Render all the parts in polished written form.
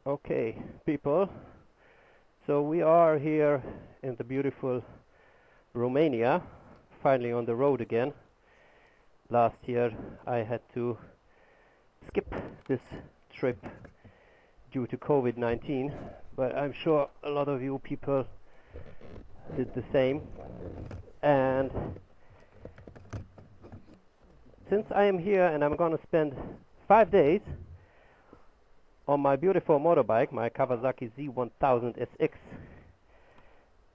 Okay, people, so we are here in the beautiful Romania, finally on the road again. Last year I had to skip this trip due to COVID-19, but I'm sure a lot of you people did the same. And since I am here and I'm going to spend 5 days on my beautiful motorbike, my Kawasaki Z1000 SX,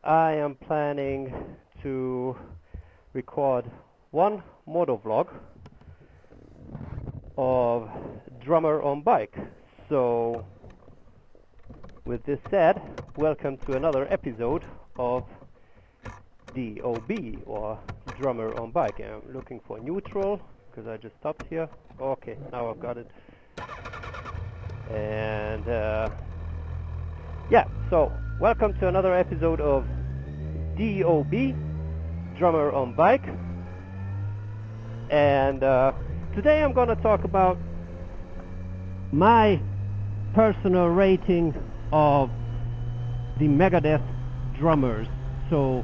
I am planning to record one motovlog of drummer on bike. So with this said, welcome to another episode of DOB, or drummer on bike. I'm looking for neutral because I just stopped here. Okay, now I've got it. And yeah, so welcome to another episode of DOB, drummer on bike. And today I'm going to talk about my personal rating of the Megadeth drummers. So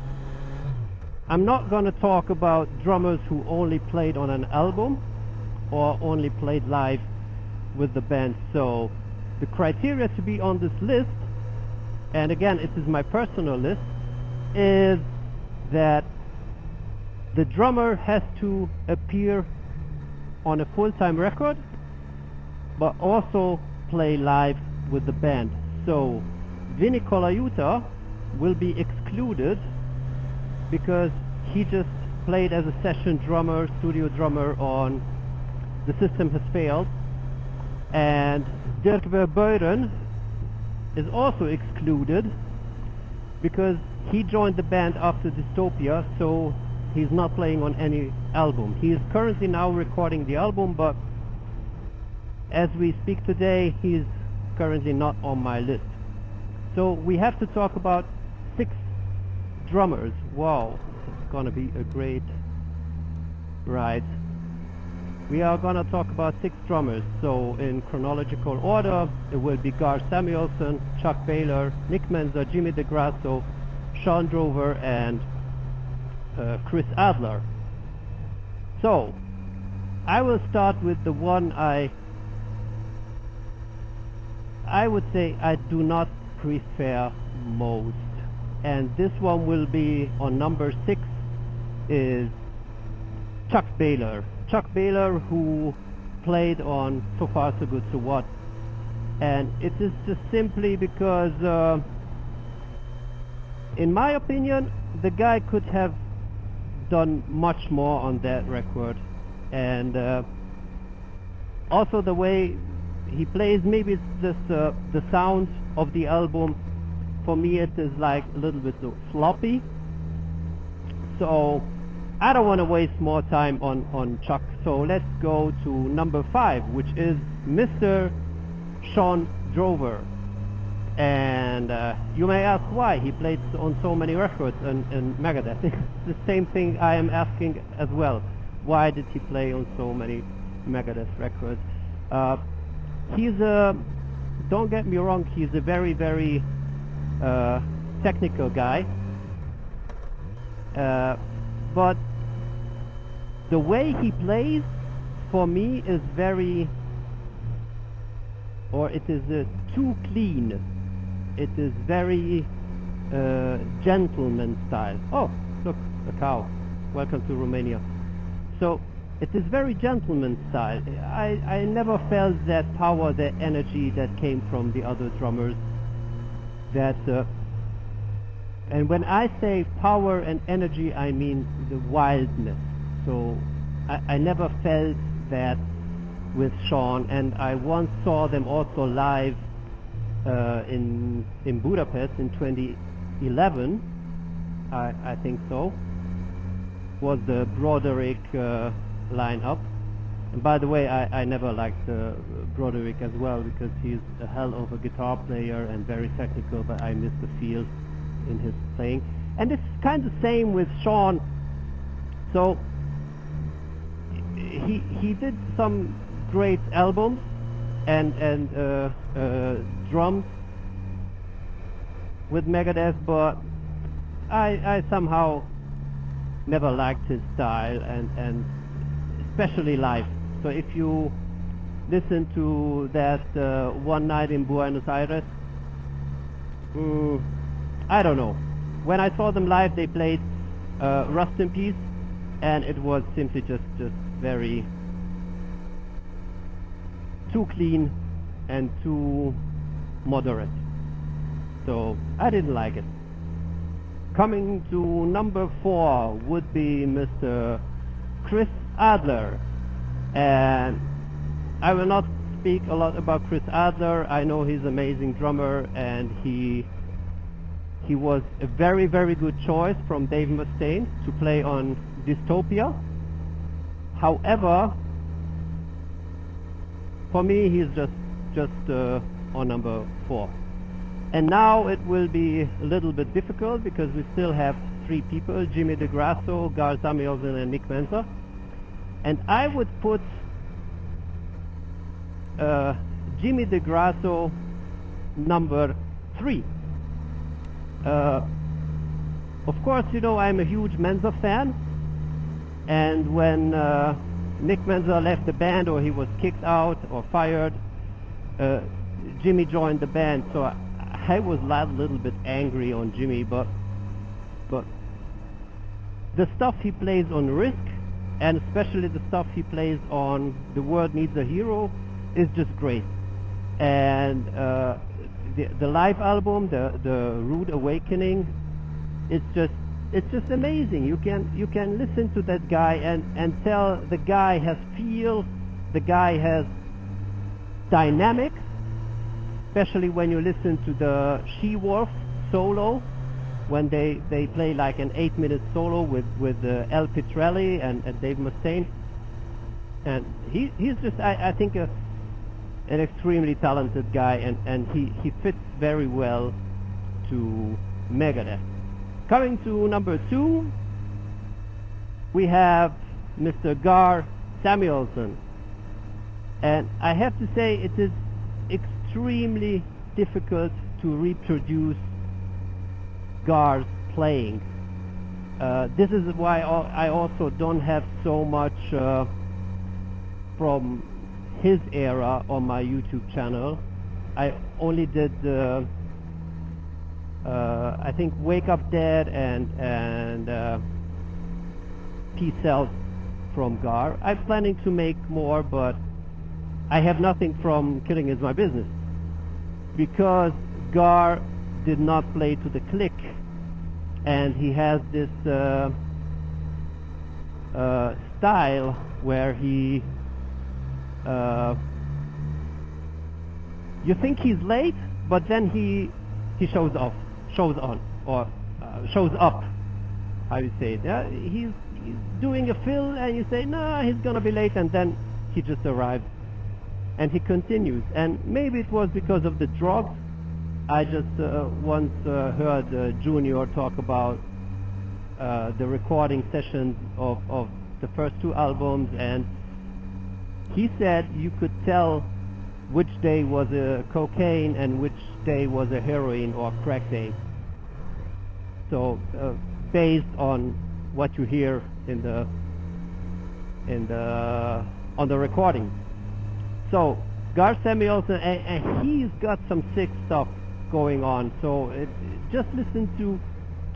I'm not going to talk about drummers who only played on an album or only played live with the band. So the criteria to be on this list, and again it is my personal list, is that the drummer has to appear on a full-time record but also play live with the band. So Vinny Colaiuta will be excluded because he just played as a session drummer, studio drummer on The System Has Failed. And Dirk Verbeuren is also excluded because he joined the band after Dystopia, so he's not playing on any album. He is currently now recording the album, but as we speak today, he's currently not on my list. So we have to talk about 6 drummers. Wow, it's gonna be a great ride. We are gonna talk about 6 drummers. So in chronological order, it will be Gar Samuelson, Chuck Baylor, Nick Menza, Jimmy Degrasso, Sean Drover, and Chris Adler. So I will start with the one I would say I do not prefer most, and this one will be on number 6, is Chuck Baylor. Chuck Baylor, who played on So Far So Good So What, and it is just simply because in my opinion the guy could have done much more on that record, and also the way he plays, maybe it's just the sound of the album. For me it is like a little bit sloppy, so I don't want to waste more time on Chuck. So let's go to number 5, which is Mr. Sean Drover. And you may ask why he played on so many records in Megadeth. It's the same thing I am asking as well. Why did he play on so many Megadeth records? He's a, don't get me wrong, he's a very, very technical guy. But the way he plays, for me, is very, or it is too clean. It is very gentleman style. Oh, look, a cow. Welcome to Romania. So it is very gentleman style. I never felt that power, that energy that came from the other drummers. That and when I say power and energy, I mean the wildness. So I never felt that with Sean, and I once saw them also live in Budapest in 2011, I think so, was the Broderick lineup. And by the way, I never liked Broderick as well, because he's a hell of a guitar player and very technical, but I miss the feel in his playing. And it's kind of the same with Sean. So he did some great albums, drums with Megadeth, but I somehow never liked his style, and especially live. So if you listen to that One Night in Buenos Aires, I don't know. When I saw them live, they played Rust in Peace, and it was simply just very too clean and too moderate. So I didn't like it. Coming to number 4 would be Mr. Chris Adler, and I will not speak a lot about Chris Adler. I know he's an amazing drummer, and he was a very, very good choice from Dave Mustaine to play on Dystopia. However, for me, he's just on number 4. And now it will be a little bit difficult because we still have 3 people: Jimmy Degrasso, Gar Samuelson, and Nick Menza. And I would put Jimmy Degrasso number 3. Of course, you know, I'm a huge Menza fan, and when Nick Menza left the band, or he was kicked out or fired, Jimmy joined the band, so I was a little bit angry on Jimmy, but the stuff he plays on Risk, and especially the stuff he plays on The World Needs a Hero, is just great. And the live album, the Rude Awakening, it's just amazing. You can listen to that guy and tell the guy has feel, the guy has dynamics, especially when you listen to the She-Wolf solo, when they play like an 8-minute solo with El Pitrelli and Dave Mustaine. And he's just, I think, an extremely talented guy, and he fits very well to Megadeth. Coming to number 2, we have Mr. Gar Samuelson. And I have to say, it is extremely difficult to reproduce Gar's playing. This is why I also don't have so much from his era on my YouTube channel. I only did I think Wake Up Dead and Peace Out from Gar. I'm planning to make more, but I have nothing from Killing Is My Business, because Gar did not play to the click, and he has this style where he you think he's late, but then he shows up, how you say it. Yeah? He's doing a fill, and you say, no, he's gonna be late, and then he just arrives, and he continues. And maybe it was because of the drugs. I just once heard Junior talk about the recording sessions of the first 2 albums, and he said you could tell which day was a cocaine and which day was a heroin or crack day. So based on what you hear on the recording. So Gar Samuelson, and he's got some sick stuff going on. So just listen to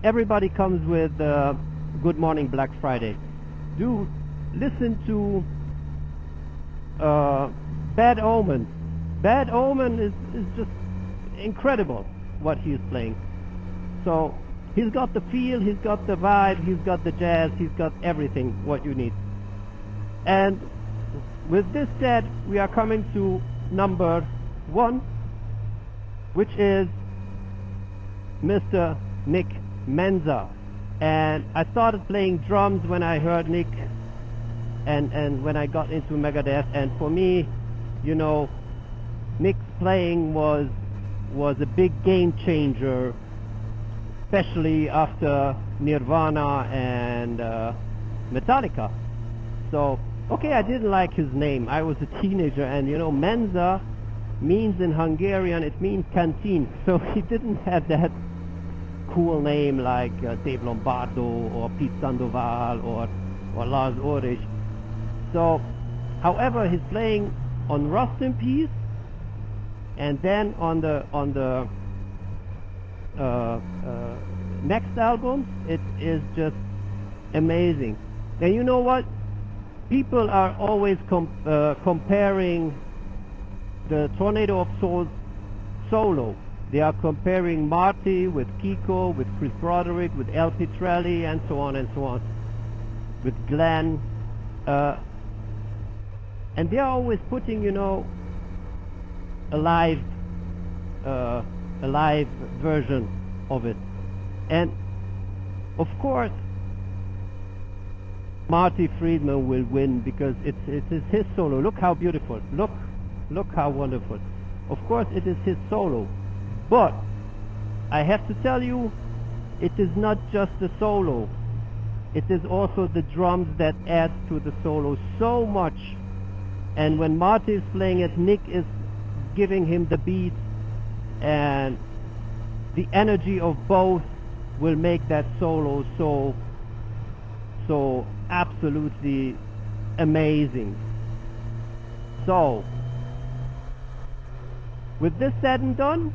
Everybody Comes with Good Morning Black Friday. Do listen to Bad Omen. Bad Omen is just incredible what he's playing. So he's got the feel, he's got the vibe, he's got the jazz, he's got everything what you need. And with this said, we are coming to number 1, which is Mr. Nick Menza. And I started playing drums when I heard Nick, and when I got into Megadeth. And for me, you know, Nick's playing was a big game changer, especially after Nirvana and Metallica. So, okay, I didn't like his name. I was a teenager, and you know, Menza means in Hungarian, it means canteen. So he didn't have that cool name like Dave Lombardo or Pete Sandoval or Lars Ulrich. So, however, he's playing on Rust in Peace, and then on the next album, it is just amazing. And you know what? People are always comparing the Tornado of Souls solo. They are comparing Marty with Kiko, with Chris Broderick, with El Pitrelli, and so on and so on, with Glenn. And they are always putting, you know, a live version of it. And of course, Marty Friedman will win because it is his solo. Look how beautiful. Look how wonderful. Of course, it is his solo. But I have to tell you, it is not just the solo. It is also the drums that add to the solo so much. And when Marty is playing it, Nick is giving him the beats, and the energy of both will make that solo so absolutely amazing. So, with this said and done,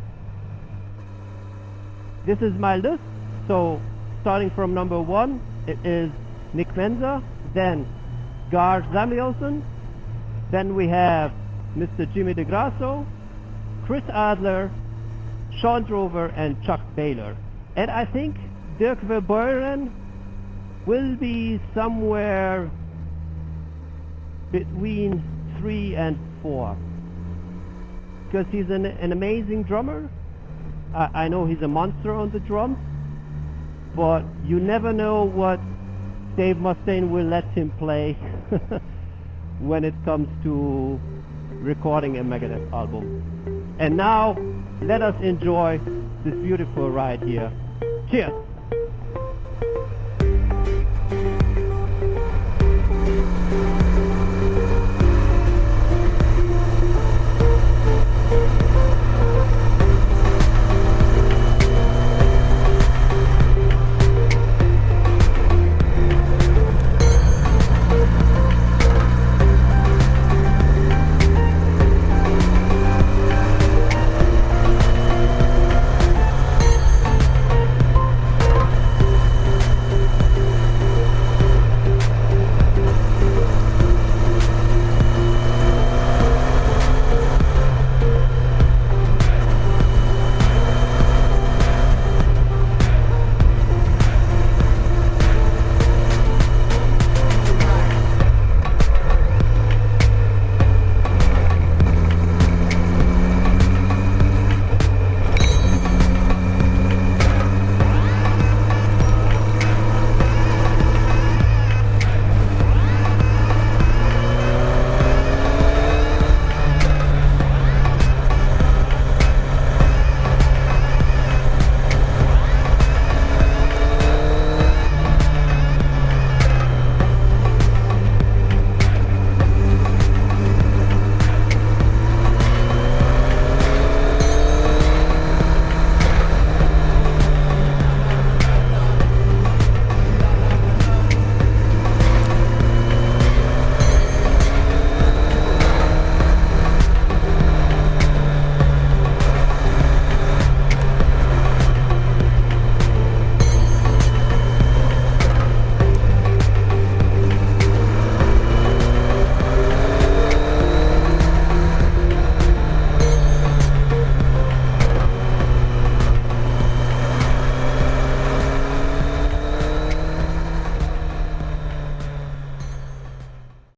this is my list. So, starting from number 1, it is Nick Menza, then Gar Samuelson, then we have Mr. Jimmy Degrasso, Chris Adler, Sean Drover, and Chuck Baylor. And I think Dirk Verbeuren will be somewhere between 3 and 4. Because he's an amazing drummer. I know he's a monster on the drums, but you never know what Dave Mustaine will let him play when it comes to recording a Megadeth album. And now, let us enjoy this beautiful ride here. Cheers!